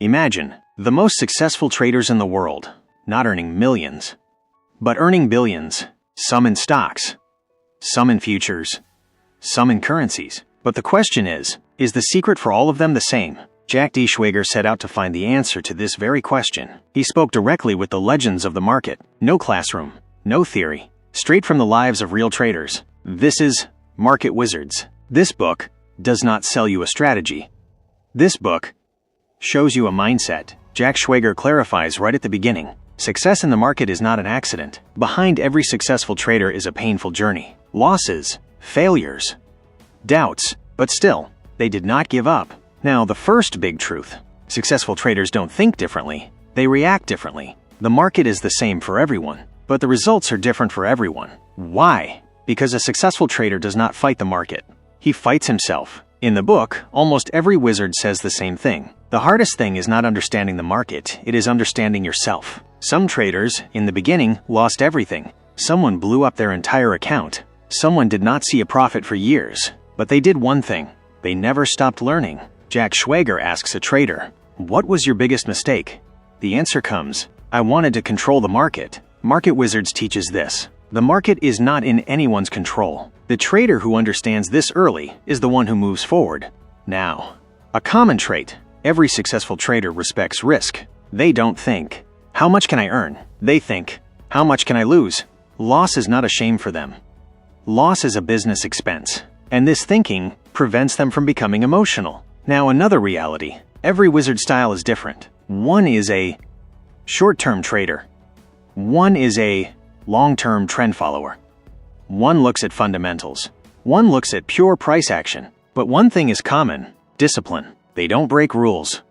Imagine the most successful traders in the world, not earning millions, but earning billions, some in stocks, some in futures, some in currencies. But the question is the secret for all of them the same? Jack D. Schwager set out to find the answer to this very question. He spoke directly with the legends of the market. No classroom, no theory, straight from the lives of real traders. This is Market Wizards. This book does not sell you a strategy. This book shows you a mindset. Jack Schwager clarifies right at the beginning. Success in the market is not an accident. Behind every successful trader is a painful journey. Losses, failures, doubts, but still, they did not give up. Now, the first big truth. Successful traders don't think differently. They react differently. The market is the same for everyone, but the results are different for everyone. Why? Because a successful trader does not fight the market. He fights himself. In the book, almost every wizard says the same thing. The hardest thing is not understanding the market, it is understanding yourself. Some traders, in the beginning, lost everything. Someone blew up their entire account. Someone did not see a profit for years. But they did one thing. They never stopped learning. Jack Schwager asks a trader, "What was your biggest mistake?" The answer comes, "I wanted to control the market." Market Wizards teaches this. The market is not in anyone's control. The trader who understands this early is the one who moves forward. Now, a common trait. Every successful trader respects risk. They don't think, "How much can I earn?" They think, "How much can I lose?" Loss is not a shame for them. Loss is a business expense. And this thinking prevents them from becoming emotional. Now, another reality. Every wizard style is different. One is a short-term trader. One is a long-term trend follower. One looks at fundamentals. One looks at pure price action. But one thing is common: discipline. They don't break rules.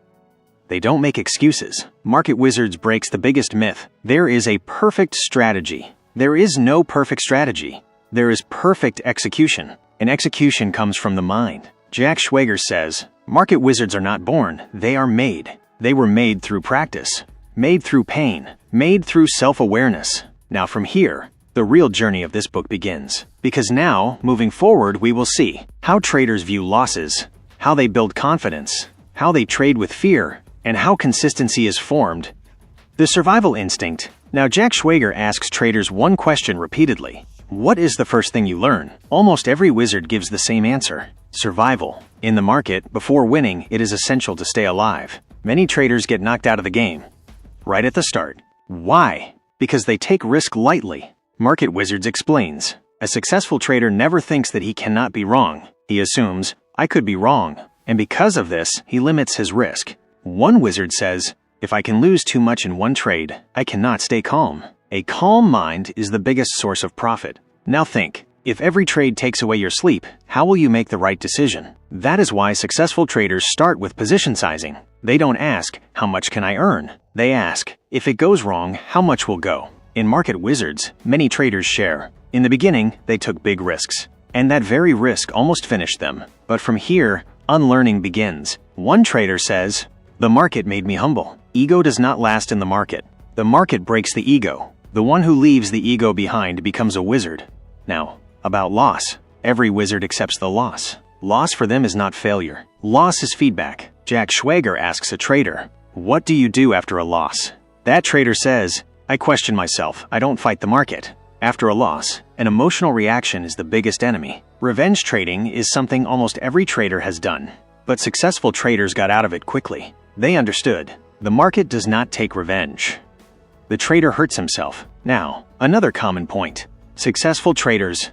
They don't make excuses. Market Wizards breaks the biggest myth. There is a perfect strategy. There is no perfect strategy. There is perfect execution. And execution comes from the mind. Jack Schwager says, "Market wizards are not born, they are made. They were made through practice, made through pain, made through self-awareness." Now from here, the real journey of this book begins. Because now, moving forward, we will see how traders view losses, how they build confidence, how they trade with fear, and how consistency is formed. The survival instinct. Now Jack Schwager asks traders one question repeatedly. What is the first thing you learn? Almost every wizard gives the same answer. Survival. In the market, before winning, it is essential to stay alive. Many traders get knocked out of the game right at the start. Why? Because they take risk lightly. Market Wizards explains, a successful trader never thinks that he cannot be wrong. He assumes, "I could be wrong." And because of this, he limits his risk. One wizard says, "If I can lose too much in one trade, I cannot stay calm." A calm mind is the biggest source of profit. Now think, if every trade takes away your sleep, how will you make the right decision? That is why successful traders start with position sizing. They don't ask, "How much can I earn?" They ask, "If it goes wrong, how much will go?" In Market Wizards, many traders share. In the beginning, they took big risks. And that very risk almost finished them. But from here, unlearning begins. One trader says, "The market made me humble." Ego does not last in the market. The market breaks the ego. The one who leaves the ego behind becomes a wizard. Now, about loss. Every wizard accepts the loss. Loss for them is not failure. Loss is feedback. Jack Schwager asks a trader, "What do you do after a loss?" That trader says, "I question myself. I don't fight the market." After a loss, an emotional reaction is the biggest enemy. Revenge trading is something almost every trader has done. But successful traders got out of it quickly. They understood, the market does not take revenge. The trader hurts himself. Now, another common point. Successful traders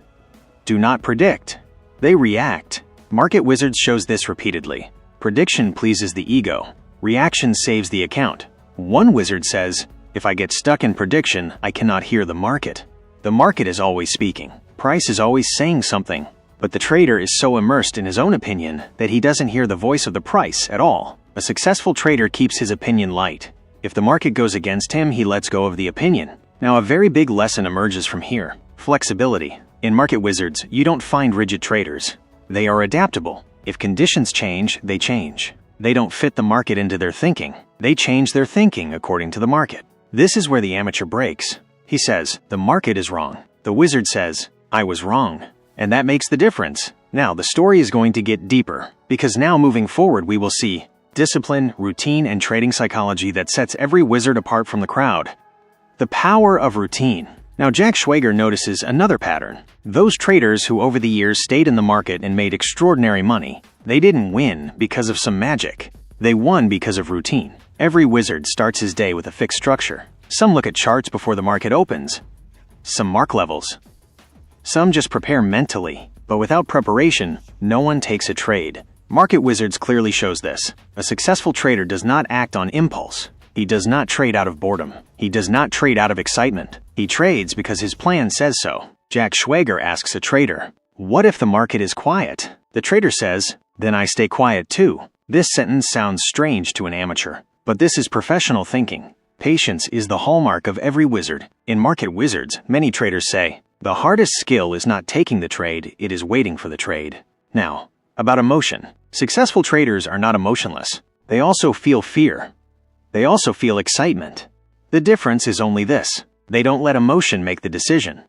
do not predict. They react. Market Wizards shows this repeatedly. Prediction pleases the ego. Reaction saves the account. One wizard says, "If I get stuck in prediction, I cannot hear the market." The market is always speaking. Price is always saying something. But the trader is so immersed in his own opinion that he doesn't hear the voice of the price at all. A successful trader keeps his opinion light. If the market goes against him, he lets go of the opinion. Now, a very big lesson emerges from here. Flexibility. In Market Wizards, you don't find rigid traders. They are adaptable. If conditions change, they change. They don't fit the market into their thinking. They change their thinking according to the market. This is where the amateur breaks. He says, "The market is wrong." The wizard says, "I was wrong." And that makes the difference. Now, the story is going to get deeper, because now moving forward we will see discipline, routine, and trading psychology that sets every wizard apart from the crowd. The power of routine. Now, Jack Schwager notices another pattern. Those traders who over the years stayed in the market and made extraordinary money, they didn't win because of some magic. They won because of routine. Every wizard starts his day with a fixed structure. Some look at charts before the market opens. Some mark levels. Some just prepare mentally. But without preparation, no one takes a trade. Market Wizards clearly shows this. A successful trader does not act on impulse. He does not trade out of boredom. He does not trade out of excitement. He trades because his plan says so. Jack Schwager asks a trader, "What if the market is quiet?" The trader says, "Then I stay quiet too." This sentence sounds strange to an amateur, but this is professional thinking. Patience is the hallmark of every wizard. In Market Wizards, many traders say, "The hardest skill is not taking the trade, it is waiting for the trade." Now, about emotion. Successful traders are not emotionless. They also feel fear. They also feel excitement. The difference is only this. They don't let emotion make the decision.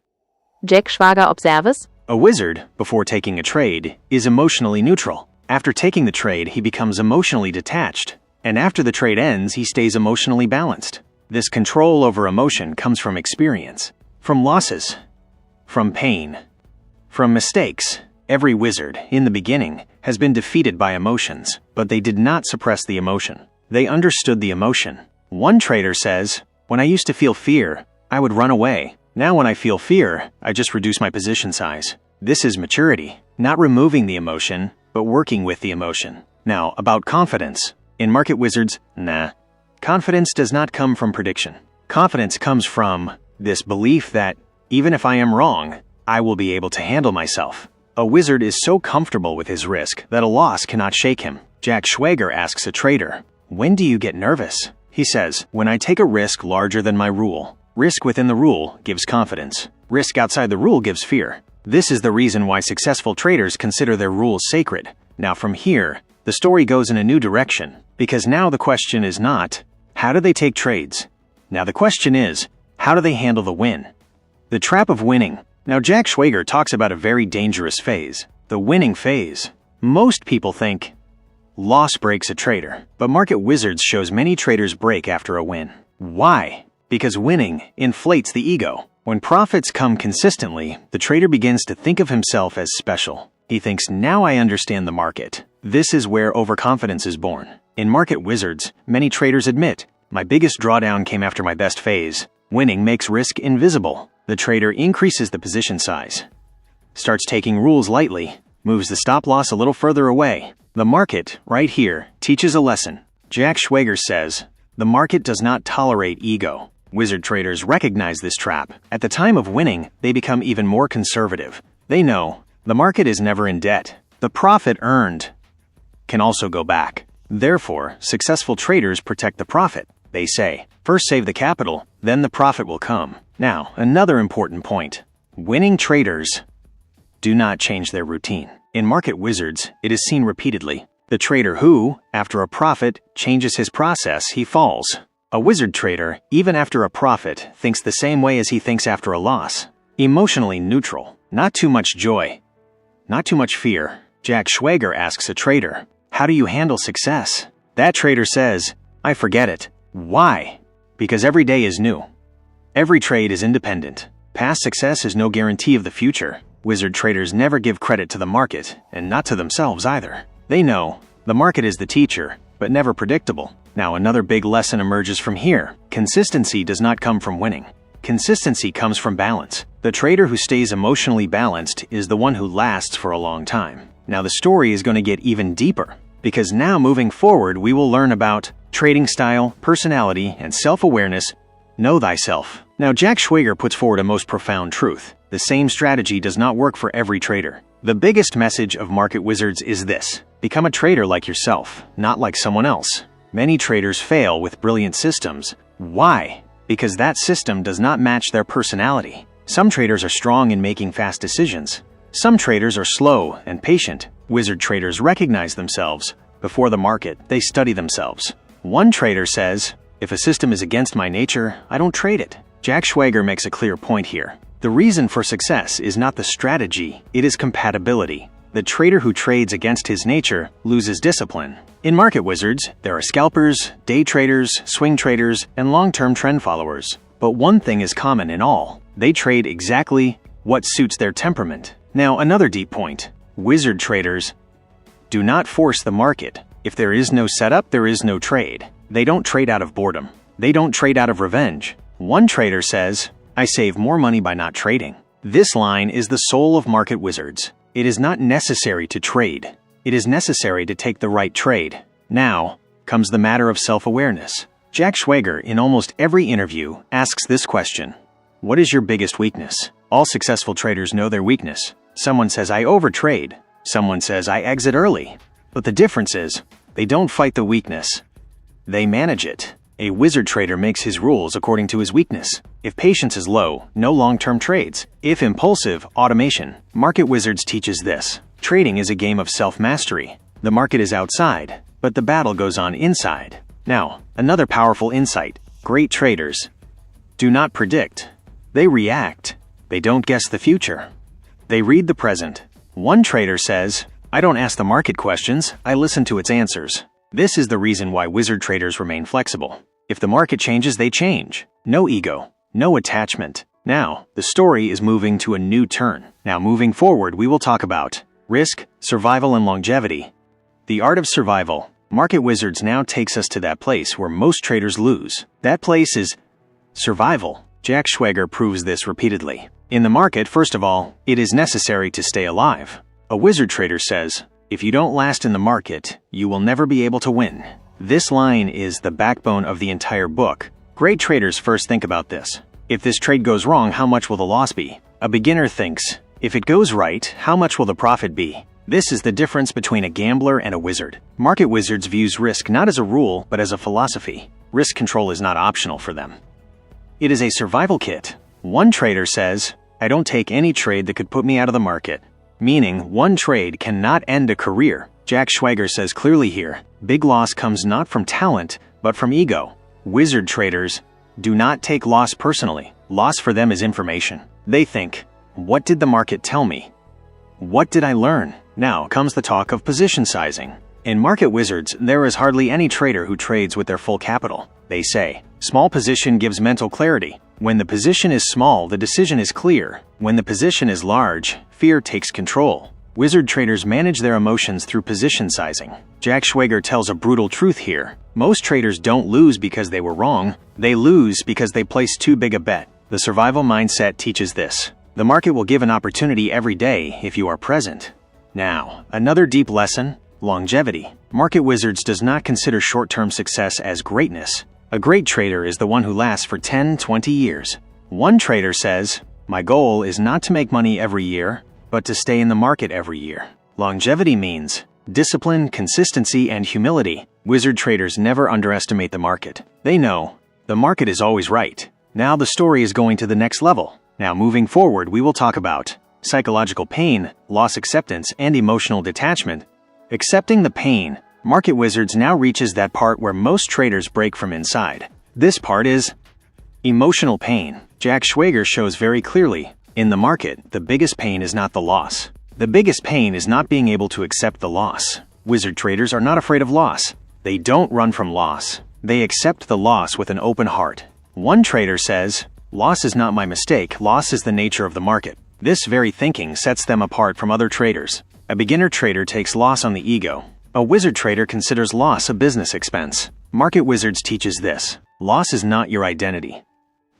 Jack Schwager observes, A wizard, before taking a trade, is emotionally neutral. After taking the trade, he becomes emotionally detached. And after the trade ends, he stays emotionally balanced. This control over emotion comes from experience, from losses, from pain, from mistakes. Every wizard, in the beginning, has been defeated by emotions, but they did not suppress the emotion. They understood the emotion. One trader says, "When I used to feel fear, I would run away. Now when I feel fear, I just reduce my position size." This is maturity, not removing the emotion, but working with the emotion. Now, about confidence. In Market Wizards, confidence does not come from prediction. Confidence comes from this belief that, even if I am wrong, I will be able to handle myself. A wizard is so comfortable with his risk that a loss cannot shake him. Jack Schwager asks a trader, "When do you get nervous?" He says, "When I take a risk larger than my rule." Risk within the rule gives confidence. Risk outside the rule gives fear. This is the reason why successful traders consider their rules sacred. Now from here, the story goes in a new direction, because now the question is not, how do they take trades? Now the question is, how do they handle the win? The trap of winning. Now Jack Schwager talks about a very dangerous phase, the winning phase. Most people think, loss breaks a trader, but Market Wizards shows many traders break after a win. Why? Because winning inflates the ego. When profits come consistently, the trader begins to think of himself as special. He thinks, now I understand the market. This is where overconfidence is born. In Market Wizards, many traders admit, my biggest drawdown came after my best phase. Winning makes risk invisible. The trader increases the position size, starts taking rules lightly, moves the stop loss a little further away. The market, right here, teaches a lesson. Jack Schwager says, the market does not tolerate ego. Wizard traders recognize this trap. At the time of winning, they become even more conservative. They know the market is never in debt. The profit earned can also go back. Therefore, successful traders protect the profit. They say, first save the capital, then the profit will come. Now, another important point. Winning traders do not change their routine. In Market Wizards, it is seen repeatedly. The trader who, after a profit, changes his process, he falls. A wizard trader, even after a profit, thinks the same way as he thinks after a loss. Emotionally neutral. Not too much joy. Not too much fear. Jack Schwager asks a trader, how do you handle success? That trader says, I forget it. Why? Because every day is new. Every trade is independent. Past success is no guarantee of the future. Wizard traders never give credit to the market, and not to themselves either. They know the market is the teacher, but never predictable. Now another big lesson emerges from here. Consistency does not come from winning. Consistency comes from balance. The trader who stays emotionally balanced is the one who lasts for a long time. Now the story is going to get even deeper, because now moving forward we will learn about trading style, personality, and self-awareness. Know thyself. Now Jack Schwager puts forward a most profound truth. The same strategy does not work for every trader. The biggest message of Market Wizards is this. Become a trader like yourself, not like someone else. Many traders fail with brilliant systems. Why? Because that system does not match their personality. Some traders are strong in making fast decisions. Some traders are slow and patient. Wizard traders recognize themselves. Before the market, they study themselves. One trader says, if a system is against my nature, I don't trade it. Jack Schwager makes a clear point here. The reason for success is not the strategy, it is compatibility. The trader who trades against his nature loses discipline. In market wizards, there are scalpers, day traders, swing traders, and long-term trend followers. But one thing is common in all. They trade exactly what suits their temperament. Now, another deep point. Wizard traders do not force the market. If there is no setup, there is no trade. They don't trade out of boredom. They don't trade out of revenge. One trader says, "I save more money by not trading." This line is the soul of market wizards. It is not necessary to trade. It is necessary to take the right trade. Now comes the matter of self-awareness. Jack Schwager, in almost every interview, asks this question: what is your biggest weakness? All successful traders know their weakness. Someone says, "I overtrade." Someone says, "I exit early." But the difference is, they don't fight the weakness. They manage it. A wizard trader makes his rules according to his weakness. If patience is low, no long-term trades. If impulsive, automation. Market wizards teaches this. Trading is a game of self-mastery. The market is outside, but the battle goes on inside. Now, another powerful insight. Great traders do not predict. They react. They don't guess the future. They read the present. One trader says, "I don't ask the market questions, I listen to its answers." This is the reason why wizard traders remain flexible. If the market changes, they change. No ego, no attachment. Now, the story is moving to a new turn. Now, moving forward, we will talk about risk, survival, and longevity. The art of survival. Market wizards now takes us to that place where most traders lose. That place is survival. Jack Schwager proves this repeatedly. In the market, first of all, it is necessary to stay alive. A wizard trader says, "If you don't last in the market, you will never be able to win." This line is the backbone of the entire book. Great traders first think about this. If this trade goes wrong, how much will the loss be? A beginner thinks, if it goes right, how much will the profit be? This is the difference between a gambler and a wizard. Market wizards views risk not as a rule, but as a philosophy. Risk control is not optional for them. It is a survival kit. One trader says, "I don't take any trade that could put me out of the market." Meaning, one trade cannot end a career. Jack Schwager says clearly here, big loss comes not from talent, but from ego. Wizard traders do not take loss personally. Loss for them is information. They think, what did the market tell me? What did I learn? Now comes the talk of position sizing. In market wizards, there is hardly any trader who trades with their full capital. They say, small position gives mental clarity. When the position is small, the decision is clear. When the position is large, fear takes control. Wizard traders manage their emotions through position sizing. Jack Schwager tells a brutal truth here. Most traders don't lose because they were wrong. They lose because they placed too big a bet. The survival mindset teaches this. The market will give an opportunity every day if you are present. Now, another deep lesson, longevity. Market wizards does not consider short-term success as greatness. A great trader is the one who lasts for 10, 20 years. One trader says, "My goal is not to make money every year, but to stay in the market every year." Longevity means discipline, consistency, and humility. Wizard traders never underestimate the market. They know the market is always right. Now the story is going to the next level. Now moving forward, we will talk about psychological pain, loss acceptance, and emotional detachment. Accepting the pain. Market wizards now reaches that part where most traders break from inside. This part is emotional pain. Jack Schwager shows very clearly, in the market, the biggest pain is not the loss. The biggest pain is not being able to accept the loss. Wizard traders are not afraid of loss. They don't run from loss. They accept the loss with an open heart. One trader says, "Loss is not my mistake, loss is the nature of the market." This very thinking sets them apart from other traders. A beginner trader takes loss on the ego. A wizard trader considers loss a business expense. Market wizards teaches this. Loss is not your identity.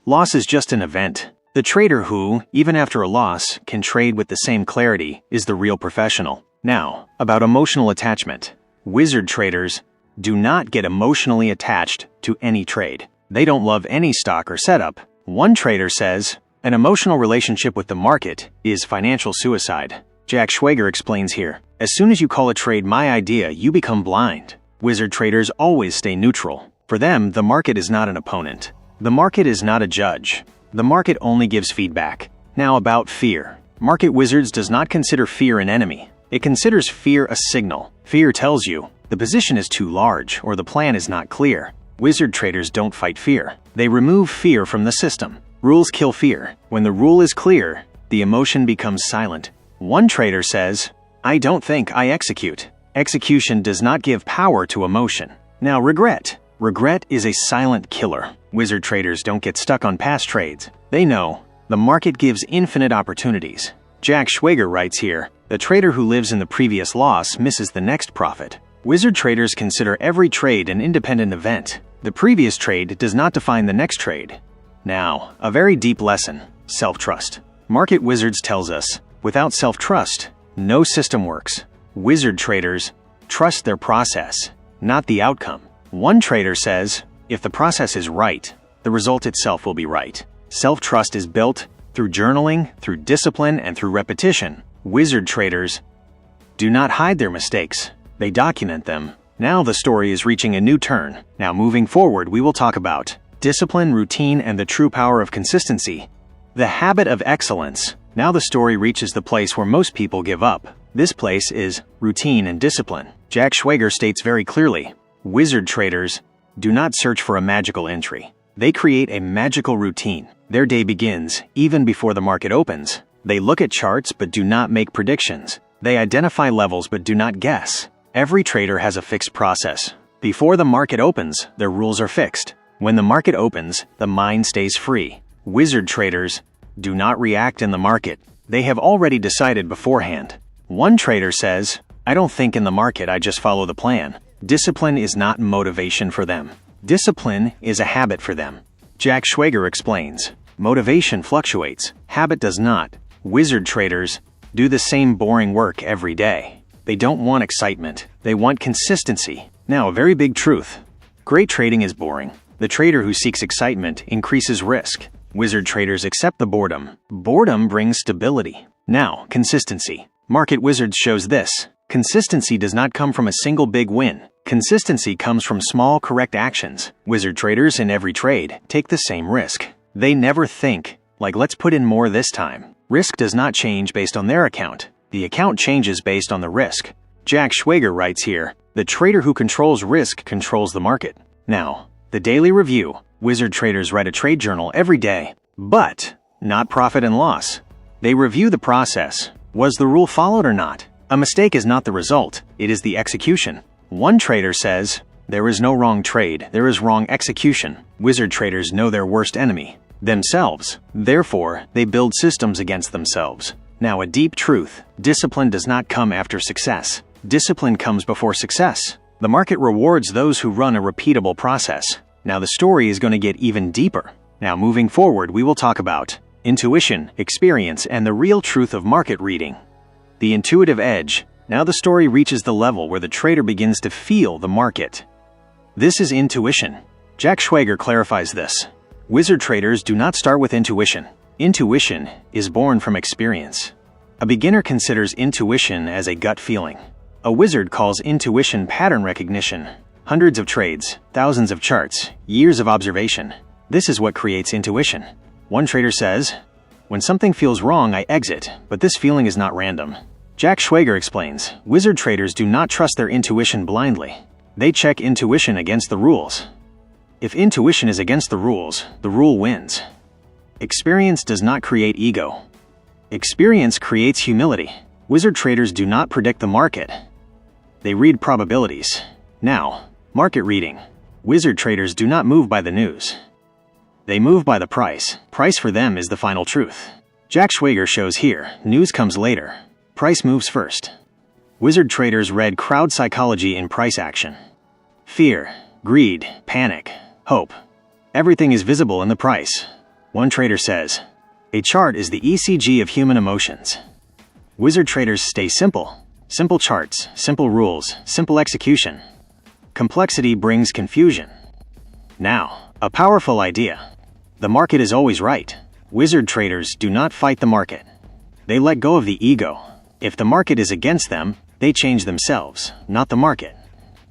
Loss is just an event. The trader who, even after a loss, can trade with the same clarity is the real professional. Now, about emotional attachment. Wizard traders do not get emotionally attached to any trade. They don't love any stock or setup. One trader says, an emotional relationship with the market is financial suicide. Jack Schwager explains here, as soon as you call a trade my idea, you become blind. Wizard traders always stay neutral. For them, the market is not an opponent. The market is not a judge. The market only gives feedback. Now about fear. Market wizards does not consider fear an enemy. It considers fear a signal. Fear tells you, the position is too large or the plan is not clear. Wizard traders don't fight fear. They remove fear from the system. Rules kill fear. When the rule is clear, the emotion becomes silent. One trader says, I don't think, I execute. Execution does not give power to emotion. Now, regret. Regret is a silent killer. Wizard traders don't get stuck on past trades. They know the market gives infinite opportunities. Jack Schwager writes here, the trader who lives in the previous loss misses the next profit. Wizard traders consider every trade an independent event. The previous trade does not define the next trade. Now, a very deep lesson, self-trust. Market Wizards tells us, without self-trust, no system works. Wizard traders trust their process, not the outcome. One trader says, if the process is right, the result itself will be right. Self-trust is built through journaling, through discipline, and through repetition. Wizard traders do not hide their mistakes. They document them. Now the story is reaching a new turn. Now moving forward, we will talk about discipline, routine, and the true power of consistency. The habit of excellence. Now the story reaches the place where most people give up. This place is routine and discipline. Jack Schwager states very clearly, wizard traders do not search for a magical entry. They create a magical routine. Their day begins even before the market opens. They look at charts but do not make predictions. They identify levels but do not guess. Every trader has a fixed process. Before the market opens, their rules are fixed. When the market opens, the mind stays free. Wizard traders do not react in the market. They have already decided beforehand. One trader says, I don't think in the market, I just follow the plan. Discipline is not motivation for them. Discipline is a habit for them. Jack Schwager explains, motivation fluctuates, habit does not. Wizard traders do the same boring work every day. They don't want excitement. They want consistency. Now, a very big truth. Great trading is boring. The trader who seeks excitement increases risk. Wizard traders accept the boredom. Boredom brings stability. Now, consistency. Market Wizards shows this. Consistency does not come from a single big win. Consistency comes from small, correct actions. Wizard traders in every trade take the same risk. They never think, like, let's put in more this time. Risk does not change based on their account. The account changes based on the risk. Jack Schwager writes here, the trader who controls risk controls the market. Now, the daily review. Wizard traders write a trade journal every day, but not profit and loss. They review the process. Was the rule followed or not? A mistake is not the result, it is the execution. One trader says, there is no wrong trade, there is wrong execution. Wizard traders know their worst enemy, themselves. Therefore, they build systems against themselves. Now, a deep truth. Discipline does not come after success. Discipline comes before success. The market rewards those who run a repeatable process. Now, the story is going to get even deeper. Now, moving forward, we will talk about intuition, experience, and the real truth of market reading. The intuitive edge. Now the story reaches the level where the trader begins to feel the market. This is intuition. Jack Schwager clarifies this. Wizard traders do not start with intuition. Intuition is born from experience. A beginner considers intuition as a gut feeling. A wizard calls intuition pattern recognition. Hundreds of trades, thousands of charts, years of observation. This is what creates intuition. One trader says, when something feels wrong, I exit, but this feeling is not random. Jack Schwager explains, wizard traders do not trust their intuition blindly. They check intuition against the rules. If intuition is against the rules, the rule wins. Experience does not create ego. Experience creates humility. Wizard traders do not predict the market. They read probabilities. Now, market reading. Wizard traders do not move by the news. They move by the price. Price for them is the final truth. Jack Schwager shows here, news comes later. Price moves first. Wizard traders read crowd psychology in price action. Fear, greed, panic, hope. Everything is visible in the price. One trader says, a chart is the ECG of human emotions. Wizard traders stay simple. Simple charts, simple rules, simple execution. Complexity brings confusion. Now, a powerful idea. The market is always right. Wizard traders do not fight the market. They let go of the ego. If the market is against them, they change themselves, not the market.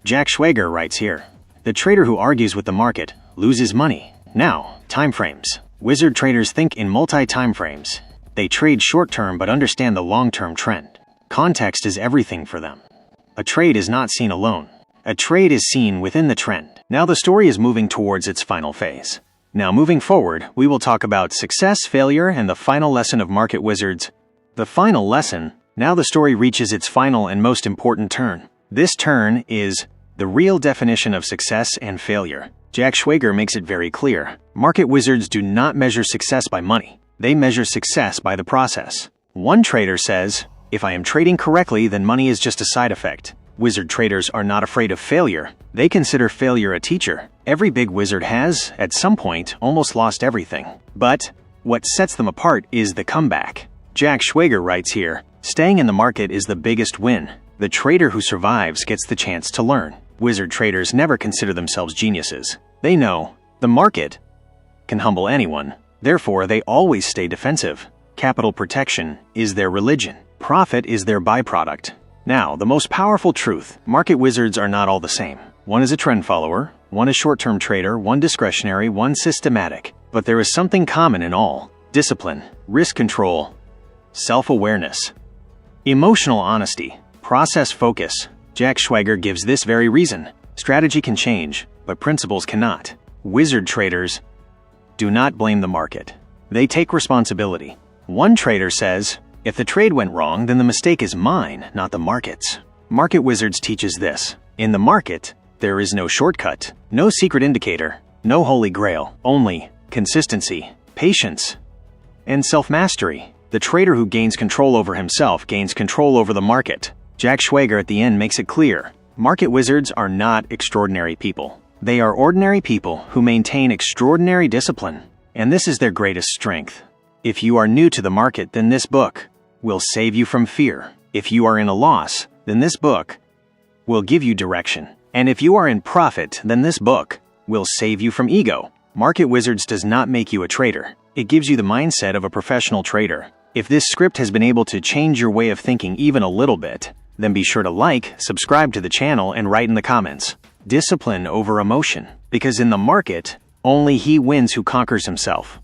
Jack Schwager writes here, the trader who argues with the market loses money. Now, time frames. Wizard traders think in multi-time frames. They trade short-term but understand the long-term trend. Context is everything for them. A trade is not seen alone. A trade is seen within the trend. Now the story is moving towards its final phase. Now moving forward, we will talk about success, failure, and the final lesson of Market Wizards. The final lesson, Now the story reaches its final and most important turn. This turn is the real definition of success and failure. Jack Schwager makes it very clear. Market wizards do not measure success by money. They measure success by the process. One trader says, "If I am trading correctly, then money is just a side effect." Wizard traders are not afraid of failure. They consider failure a teacher. Every big wizard has, at some point, almost lost everything. But what sets them apart is the comeback. Jack Schwager writes here, "Staying in the market is the biggest win. The trader who survives gets the chance to learn." Wizard traders never consider themselves geniuses. They know the market can humble anyone. Therefore, they always stay defensive. Capital protection is their religion. Profit is their byproduct. Now, the most powerful truth. Market wizards are not all the same. One is a trend follower, one is short-term trader, one discretionary, one systematic. But there is something common in all. Discipline, risk control, self-awareness, emotional honesty, process focus. Jack Schwager gives this very reason. Strategy can change, but principles cannot. Wizard traders do not blame the market. They take responsibility. One trader says, "If the trade went wrong, then the mistake is mine, not the market's." Market wizards teaches this. In the market, there is no shortcut, no secret indicator, no holy grail, only consistency, patience, and self-mastery. The trader who gains control over himself gains control over the market. Jack Schwager at the end makes it clear. Market wizards are not extraordinary people. They are ordinary people who maintain extraordinary discipline, and this is their greatest strength. If you are new to the market, then this book will save you from fear. If you are in a loss, then this book will give you direction. And if you are in profit, then this book will save you from ego. Market Wizards does not make you a trader. It gives you the mindset of a professional trader. If this script has been able to change your way of thinking even a little bit, then be sure to like, subscribe to the channel, and write in the comments. Discipline over emotion. Because in the market, only he wins who conquers himself.